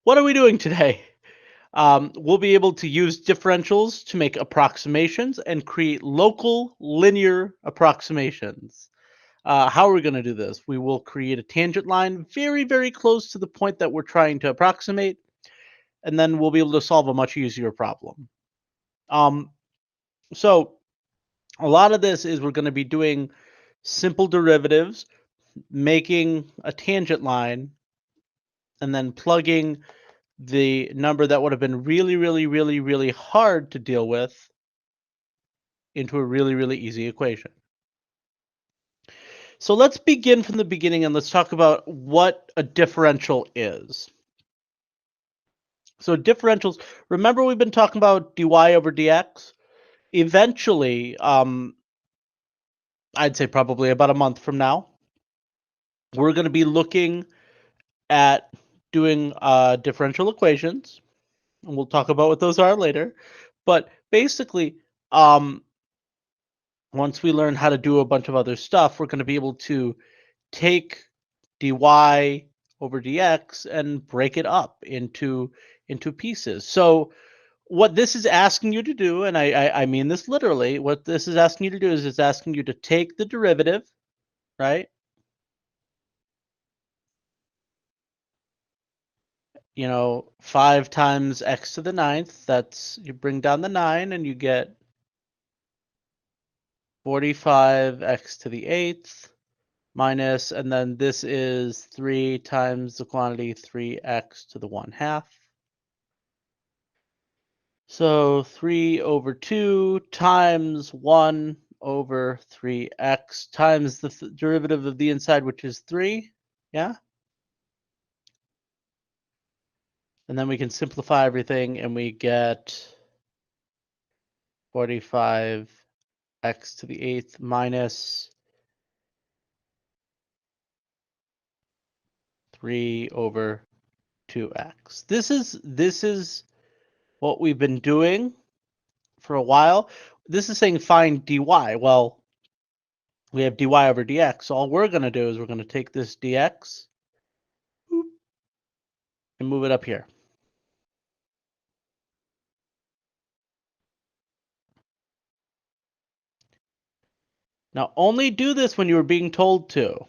What are we doing today? We'll be able to use differentials to make approximations and create local linear approximations. How are we going to do this? We will create a tangent line very, very close to the point that we're trying to approximate, and then we'll be able to solve a much easier problem. Um, so, a lot of this is we're going to be doing simple derivatives, making a tangent line, and then plugging the number that would have been really, really, really, really hard to deal with into a really, really easy equation. So let's begin from the beginning and let's talk about what a differential is. So differentials, remember we've been talking about dy over dx? Eventually, I'd say probably about a month from now, we're going to be looking at doing differential equations, and we'll talk about what those are later. But basically, once we learn how to do a bunch of other stuff, we're going to be able to take dy over dx and break it up into pieces. So what this is asking you to do, and I mean this literally, what this is asking you to do is it's asking you to take the derivative, right? You know, 5 times x to the ninth, that's, you bring down the 9 and you get 45x to the eighth minus, and then this is 3 times the quantity 3x to the 1/2. So 3 over 2 times 1 over 3x times the derivative of the inside, which is 3. Yeah? And then we can simplify everything and we get 45x to the eighth minus 3 over 2x. This is what we've been doing for a while. This is saying find dy. Well, we have dy over dx. So all we're going to do is we're going to take this dx and move it up here. Now, only do this when you are being told to.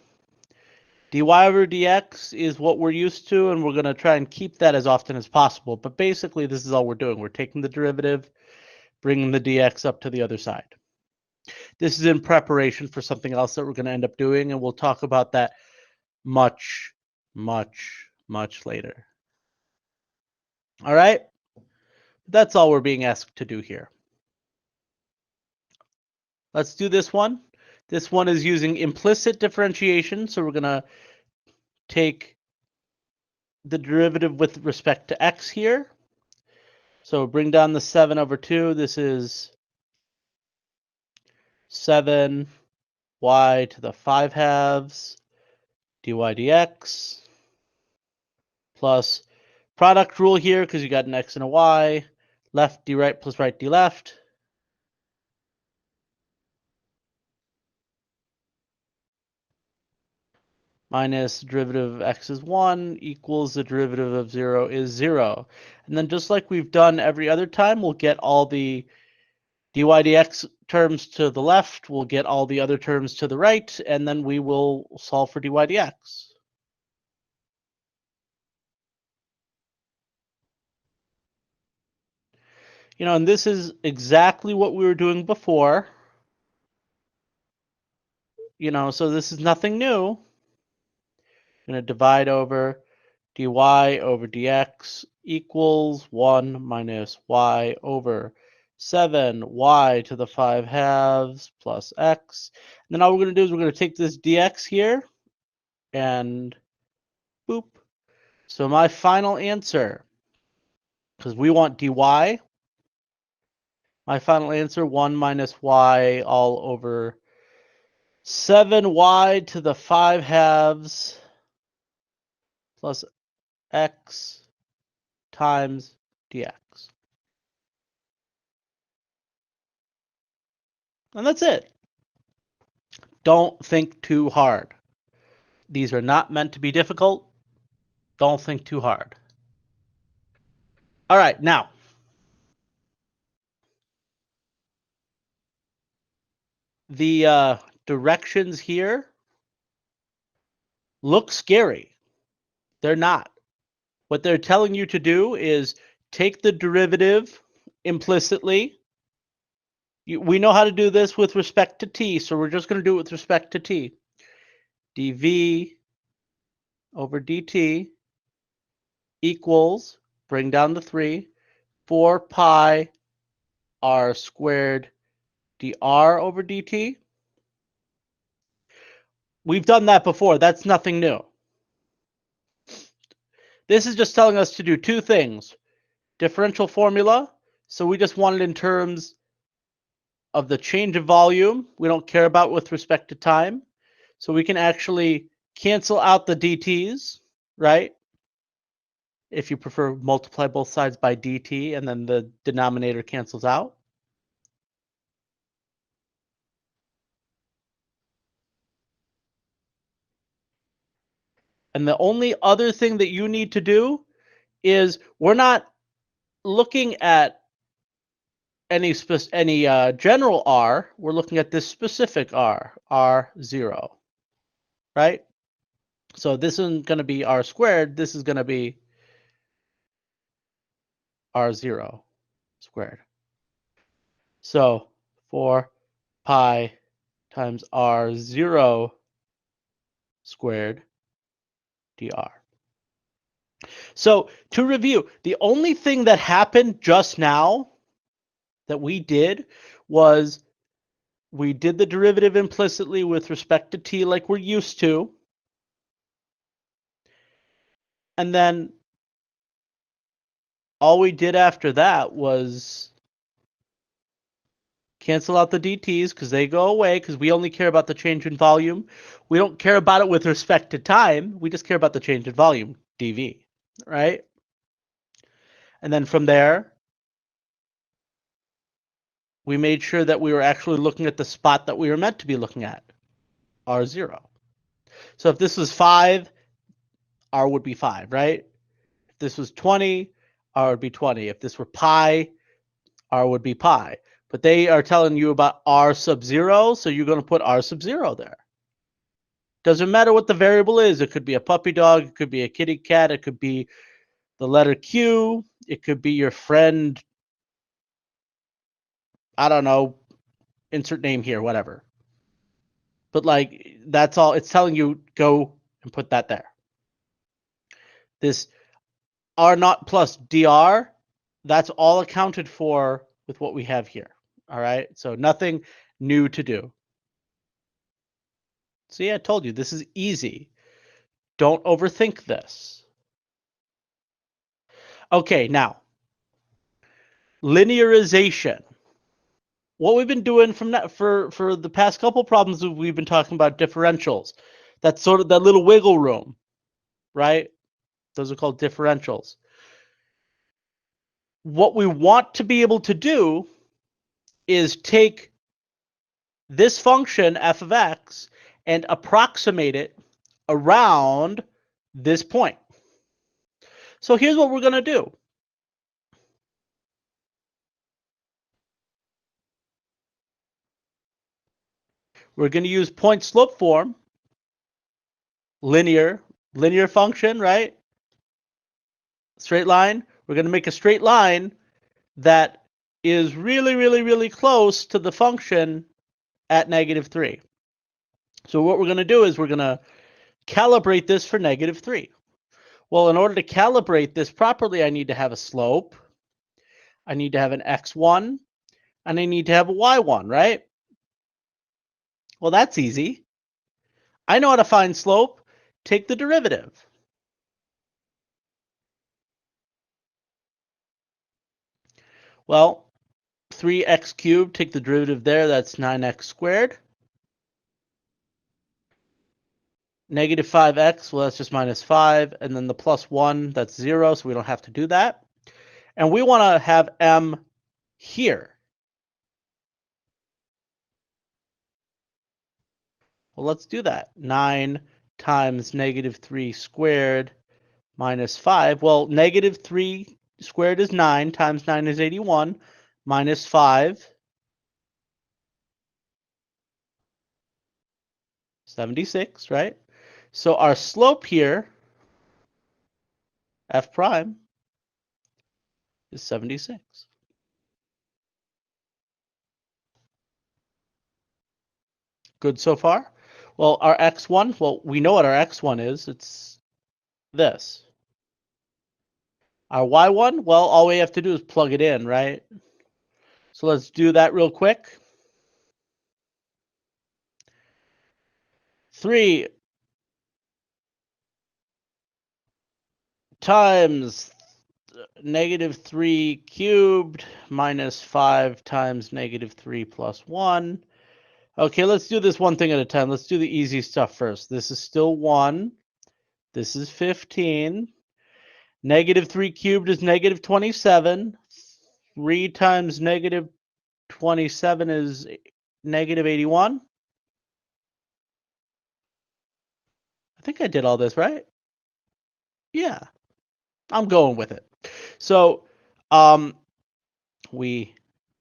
Dy over dx is what we're used to, and we're going to try and keep that as often as possible. But basically, this is all we're doing. We're taking the derivative, bringing the dx up to the other side. This is in preparation for something else that we're going to end up doing, and we'll talk about that much, much, much later. All right? That's all we're being asked to do here. Let's do this one. This one is using implicit differentiation, so we're going to take the derivative with respect to x here. So bring down the 7 over 2. This is 7 y to the 5 halves dy dx plus product rule here because you got an x and a y. Left d right plus right d left. Minus derivative of x is 1 equals the derivative of 0 is 0. And then just like we've done every other time, we'll get all the dy dx terms to the left, we'll get all the other terms to the right, and then we will solve for dy dx. You know, and this is exactly what we were doing before. You know, so this is nothing new. I'm going to divide over dy over dx equals 1 minus y over 7y to the 5 halves plus x. And then all we're going to do is we're going to take this dx here and boop. So my final answer, because we want dy, my final answer, 1 minus y all over 7y to the 5 halves plus x times dx. And that's it. Don't think too hard. These are not meant to be difficult. Don't think too hard. All right, now the directions here look scary. They're not. What they're telling you to do is take the derivative implicitly. We know how to do this with respect to t, so we're just going to do it with respect to t. dv over dt equals, bring down the 3, 4 pi r squared dr over dt. We've done that before. That's nothing new. This is just telling us to do two things. Differential formula, so we just want it in terms of the change of volume. We don't care about with respect to time. So we can actually cancel out the dt's, right? If you prefer, multiply both sides by dt, and then the denominator cancels out. And the only other thing that you need to do is we're not looking at any general r. We're looking at this specific r, r0, right? So this isn't going to be r squared. This is going to be r0 squared. So 4 pi times r0 squared dr. So to review, the only thing that happened just now that we did was we did the derivative implicitly with respect to t like we're used to. And then all we did after that was cancel out the dt's because they go away, because we only care about the change in volume. We don't care about it with respect to time. We just care about the change in volume, dv, right? And then from there, we made sure that we were actually looking at the spot that we were meant to be looking at, r0. So if this was 5, r would be 5, right? If this was 20, r would be 20. If this were pi, r would be pi. But they are telling you about r sub 0, so you're going to put r sub 0 there. Doesn't matter what the variable is. It could be a puppy dog. It could be a kitty cat. It could be the letter Q. It could be your friend. I don't know. Insert name here, whatever. But like, that's all. It's telling you go and put that there. This r naught plus dr, that's all accounted for with what we have here. All right. So nothing new to do. See, I told you this is easy. Don't overthink this. Okay, now linearization. What we've been doing from that for the past couple problems, we've been talking about differentials. That's sort of that little wiggle room, right? Those are called differentials. What we want to be able to do is take this function f of x and approximate it around this point. So here's what we're going to do. We're going to use point slope form, linear function, right? Straight line. We're going to make a straight line that is really, really, really close to the function at -3. So what we're going to do is we're going to calibrate this for -3. Well, in order to calibrate this properly, I need to have a slope. I need to have an x1, and I need to have a y1, right? Well, that's easy. I know how to find slope. Take the derivative. Well, 3x cubed, take the derivative there, that's 9x squared. -5x, well, that's just -5. And then the +1, that's 0, so we don't have to do that. And we want to have m here. Well, let's do that. 9 times -3 squared minus 5. Well, -3 squared is 9, times 9 is 81, minus 5, 76, right? So our slope here, f prime, is 76. Good so far? Well, our x1, well, we know what our x1 is. It's this. Our y1, well, all we have to do is plug it in, right? So let's do that real quick. 3 times negative 3 cubed minus 5 times negative 3 plus 1. Okay, let's do this one thing at a time. Let's do the easy stuff first. This is still 1. This is 15. Negative 3 cubed is negative 27. 3 times negative 27 is negative 81. I think I did all this, right? Yeah, I'm going with it. So we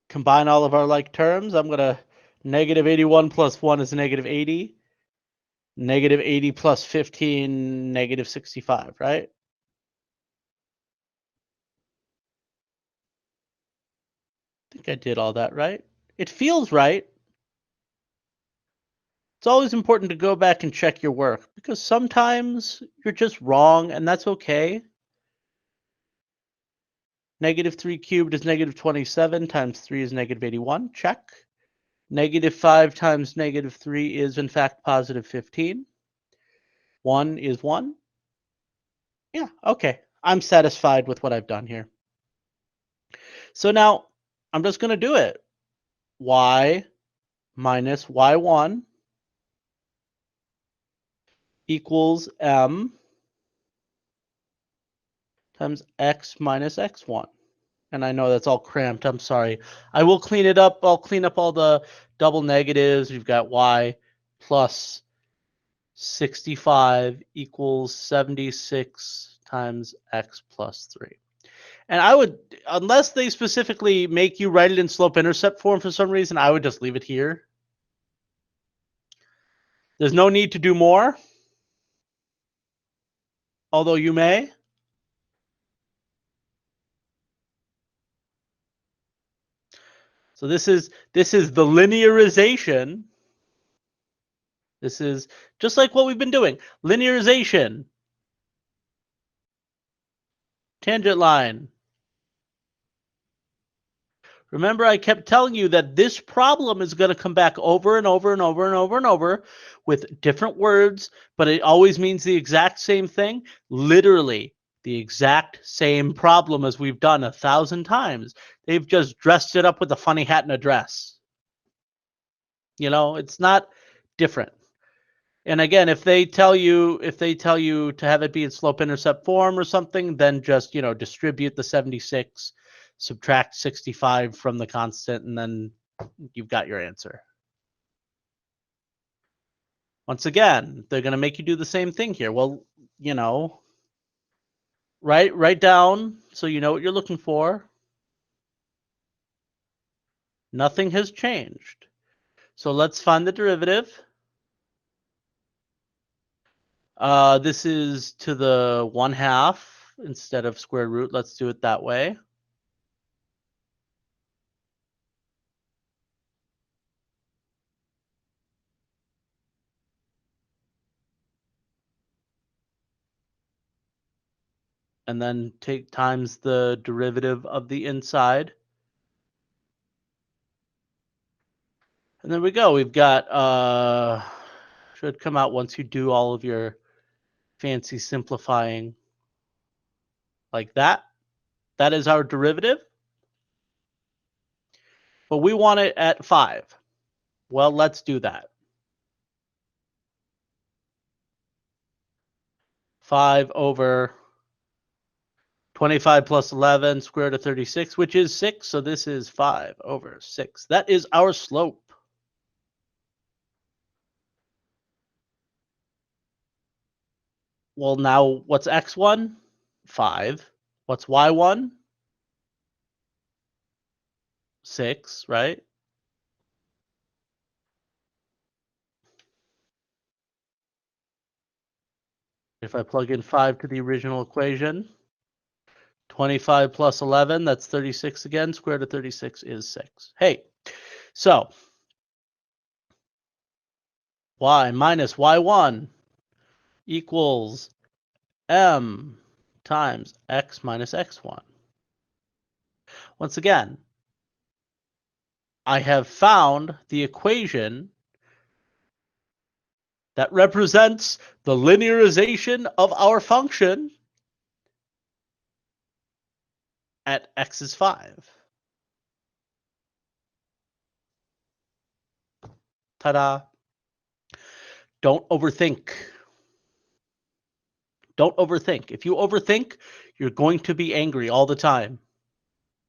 combine all of our like terms. I'm going to negative 81 plus 1 is negative 80. Negative 80 plus 15, negative 65, right? I think I did all that right. It feels right. It's always important to go back and check your work because sometimes you're just wrong and that's okay. Negative 3 cubed is negative 27 times 3 is negative 81. Check. Negative 5 times negative 3 is in fact positive 15. 1 is 1. Yeah, okay. I'm satisfied with what I've done here. So now I'm just going to do it. Y minus y1 equals m times x minus x1. And I know that's all cramped. I'm sorry. I will clean it up. I'll clean up all the double negatives. We've got y plus 65 equals 76 times x plus 3. And I would, unless they specifically make you write it in slope-intercept form for some reason, I would just leave it here. There's no need to do more, although you may. So this is the linearization. This is just like what we've been doing. Linearization, tangent line. Remember, I kept telling you that this problem is going to come back over and over and over and over and over with different words, but it always means the exact same thing. Literally, the exact same problem as we've done 1,000 times. They've just dressed it up with a funny hat and a dress. You know, it's not different. And again, if they tell you to have it be in slope intercept form or something, then just, distribute the 76, subtract 65 from the constant, and then you've got your answer. Once again, they're going to make you do the same thing here. Well, write down so you know what you're looking for. Nothing has changed. So let's find the derivative. This is to the 1/2 instead of square root. Let's do it that way. And then take times the derivative of the inside. And there we go. We've got, should come out once you do all of your fancy simplifying like that. That is our derivative. But we want it at 5. Well, let's do that. 5 over 25 plus 11 square root of 36, which is 6. So this is 5 over 6. That is our slope. Well, now what's x1? 5. What's y1? 6, right? If I plug in 5 to the original equation, 25 plus 11, that's 36 again. Square root of 36 is 6. Hey, so y minus y1 equals m times x minus x1. Once again, I have found the equation that represents the linearization of our function at x is 5. Ta-da. Don't overthink. Don't overthink. If you overthink, you're going to be angry all the time.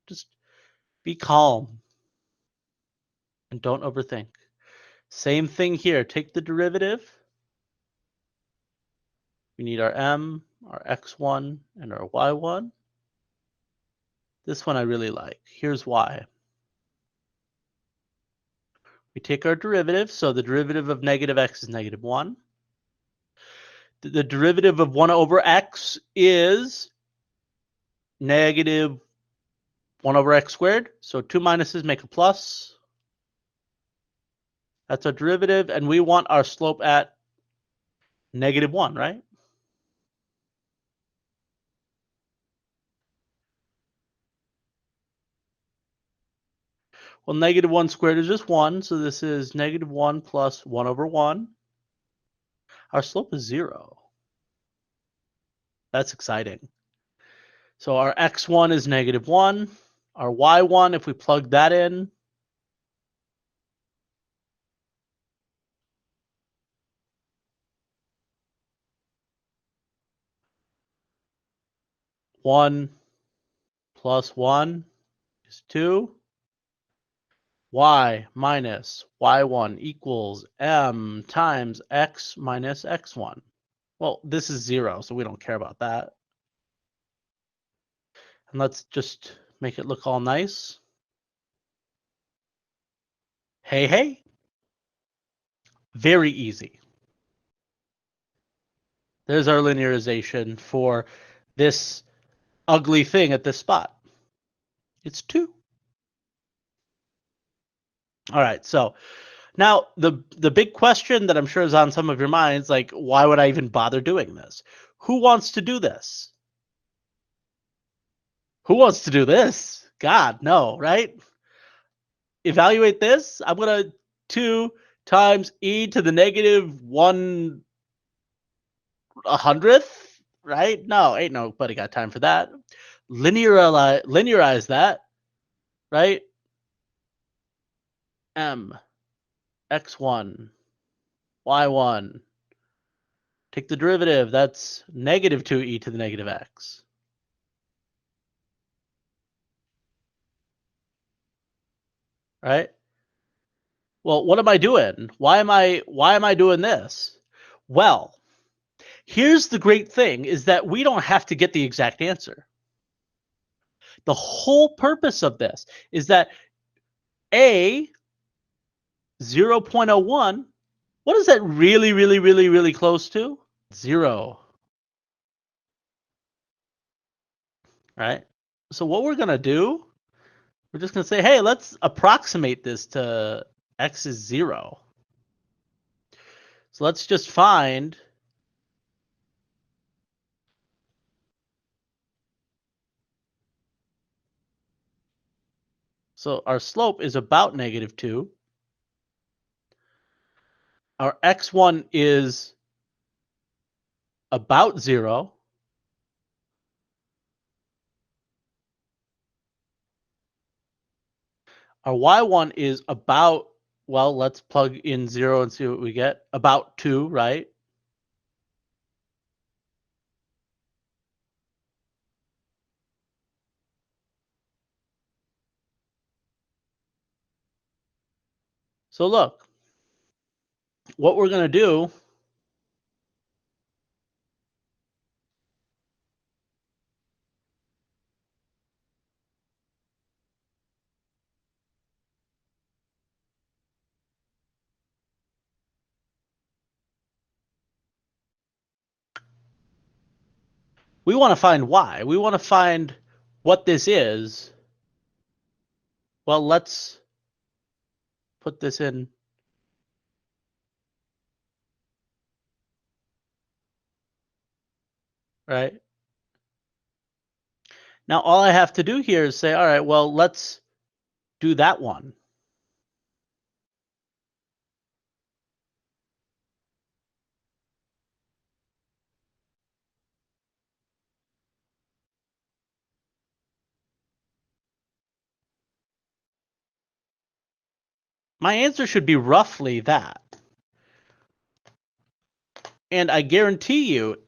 Just be calm and don't overthink. Same thing here. Take the derivative. We need our m, our x1, and our y1. This one I really like. Here's why. We take our derivative. So the derivative of negative x is negative 1. The derivative of 1 over x is negative 1 over x squared. So 2 minuses make a plus. That's our derivative. And we want our slope at negative 1, right? Well, negative 1 squared is just 1. So this is negative 1 plus 1 over 1. Our slope is 0. That's exciting. So our x1 is negative 1. Our y1, if we plug that in, one plus 1 is 2. Y minus y1 equals m times x minus x1. Well, this is 0, so we don't care about that. And let's just make it look all nice. Hey, hey. Very easy. There's our linearization for this ugly thing at this spot. It's 2. All right, so now the big question that I'm sure is on some of your minds, like, why would I even bother doing this? Who wants to do this? Who wants to do this? God, no, right? Evaluate this. I'm gonna 2 times e to the negative 1/100th, right? No, ain't nobody got time for that. Linearize that, right? M x1 y1. Take the derivative. That's negative 2e to the negative x. Right? Well, what am I doing? Why am I doing this? Well, here's the great thing is that we don't have to get the exact answer. The whole purpose of this is that a 0.01, what is that really close to? 0. Right? So what we're going to do, we're just going to say, hey, let's approximate this to x is 0. So let's just find so our slope is about negative 2. Our x1 is about 0. Our y1 is about, well, let's plug in 0 and see what we get. About 2, right? So look, what we're going to do We want to find y. We want to find what this is. Well, let's put this in. Right? Now, all I have to do here is say, all right, well, let's do that one. My answer should be roughly that. And I guarantee you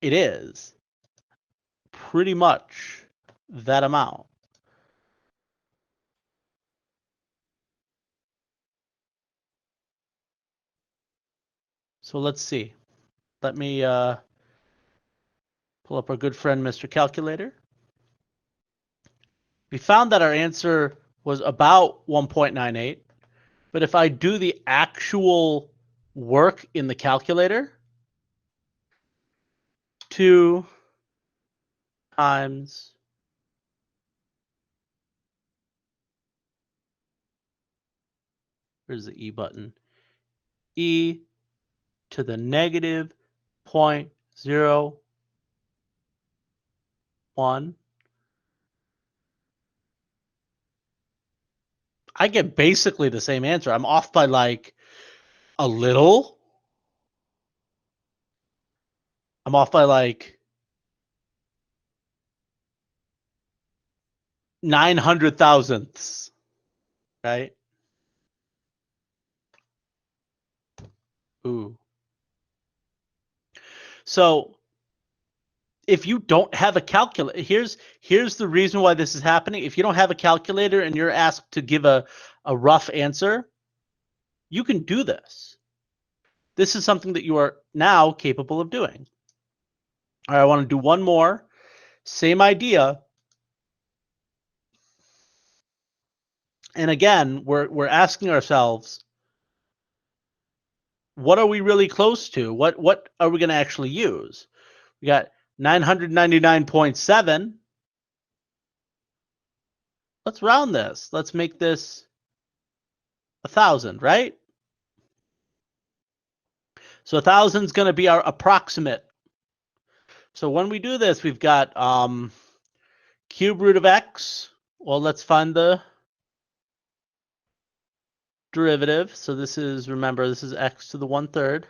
it is pretty much that amount. So let's see. Let me pull up our good friend, Mr. Calculator. We found that our answer was about 1.98. But if I do the actual work in the calculator, 2 times where's the E button? E to the negative 0.01. I get basically the same answer. I'm off by like a little. I'm off by like 900 thousandths, right? Ooh. So if you don't have a calculator, here's the reason why this is happening. If you don't have a calculator and you're asked to give a rough answer, you can do this. This is something that you are now capable of doing. All right, I want to do one more. Same idea. And again, we're asking ourselves, what are we really close to? What are we going to actually use? We got 999.7. Let's round this. Let's make this 1,000, right? So 1,000 is going to be our approximate. So when we do this, we've got cube root of x. Well, let's find the derivative. So this is, remember, this is x to the 1/3.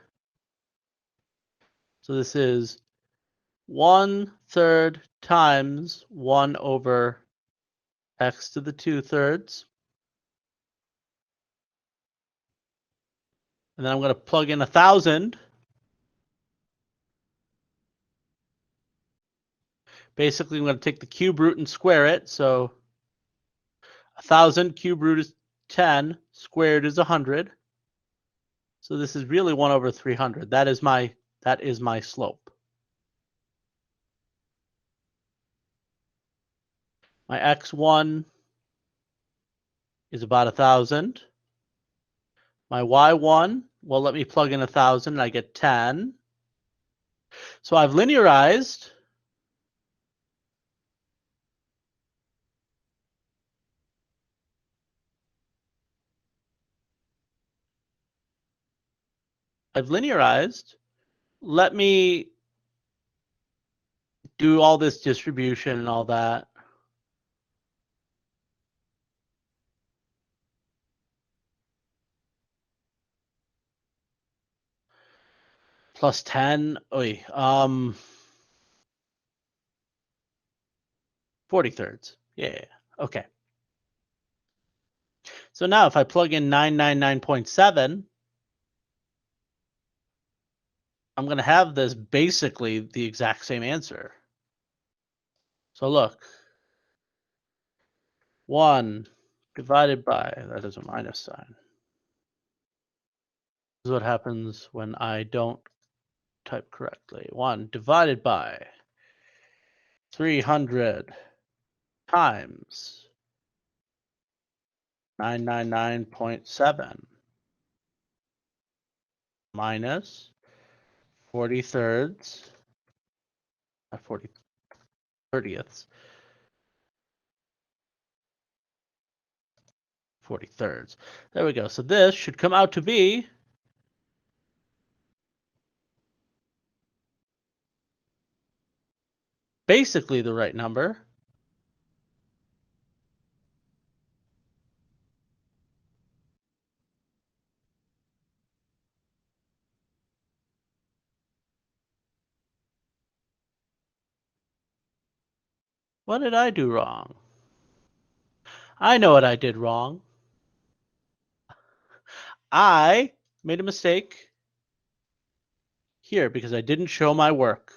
So this is 1/3 times 1 over x to the 2/3. And then I'm going to plug in 1,000. Basically, I'm going to take the cube root and square it. So 1,000 cube root is 10, squared is 100. So this is really 1 over 300. That is my slope. My x1 is about 1,000. My y1, well, let me plug in 1,000 and I get 10. So I've linearized Let me do all this distribution and all that. Plus 10, 40/3. Yeah, okay. So now if I plug in 999.7, I'm going to have this basically the exact same answer. So look, 1 divided by, that is a minus sign. This is what happens when I don't type correctly. 1 divided by 300 times 999.7 minus 40/3 40 30ths. 43rds. There we go. So this should come out to be basically the right number. What did I do wrong? I know what I did wrong. I made a mistake here because I didn't show my work.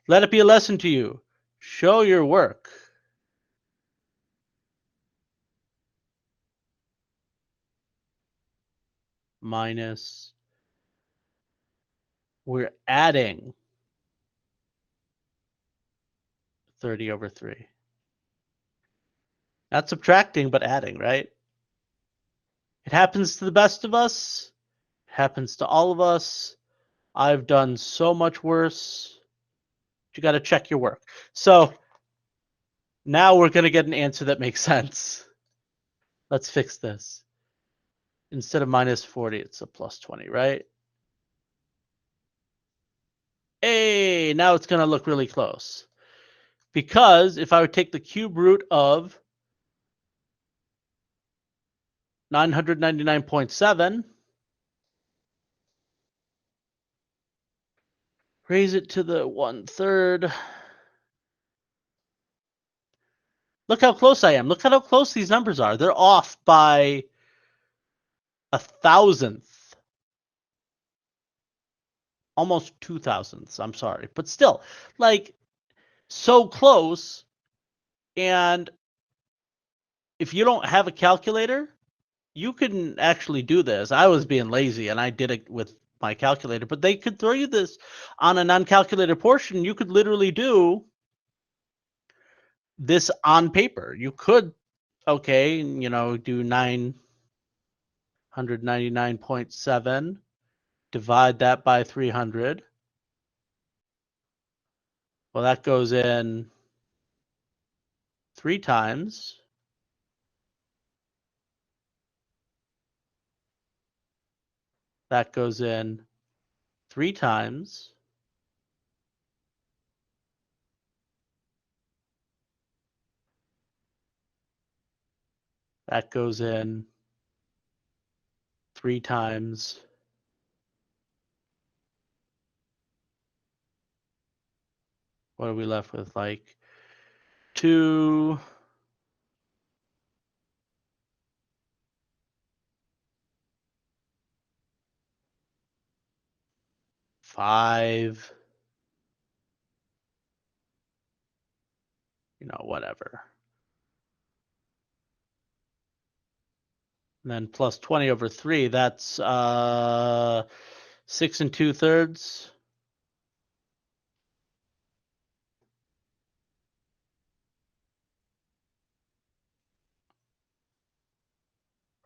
Let it be a lesson to you. Show your work. Minus, we're adding 30 over 3. Not subtracting, but adding, right? It happens to the best of us. It happens to all of us. I've done so much worse. You got to check your work. So now we're going to get an answer that makes sense. Let's fix this. Instead of minus 40, it's a plus 20, right? Hey, now it's going to look really close. Because if I would take the cube root of 999.7, raise it to the 1/3. Look how close I am. Look at how close these numbers are. They're off by 1,000th. Almost 2,000ths. I'm sorry. But still, like, so close. And if you don't have a calculator, you can actually do this. I was being lazy and I did it with my calculator, but they could throw you this on a non-calculated portion. You could literally do this on paper. You could, okay, you know, do 999.7, divide that by 300. Well, that goes in 3 times. That goes in 3 times. That goes in 3 times. What are we left with? Like 2, 5, you know, whatever. And then plus 20 over 3, that's 6 2/3.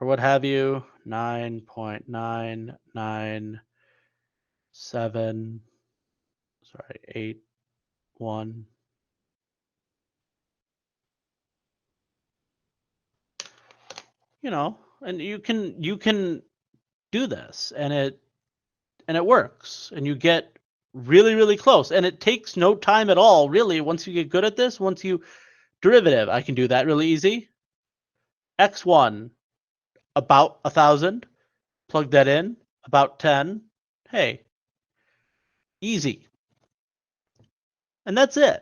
Or what have you, 9.997, sorry, 81. You know, and you can do this, and it works, and you get really, really close, and it takes no time at all, really. Once you get good at this, once you derivative, I can do that really easy. X1 about 1,000. Plug that in, about 10. Hey, easy. And that's it.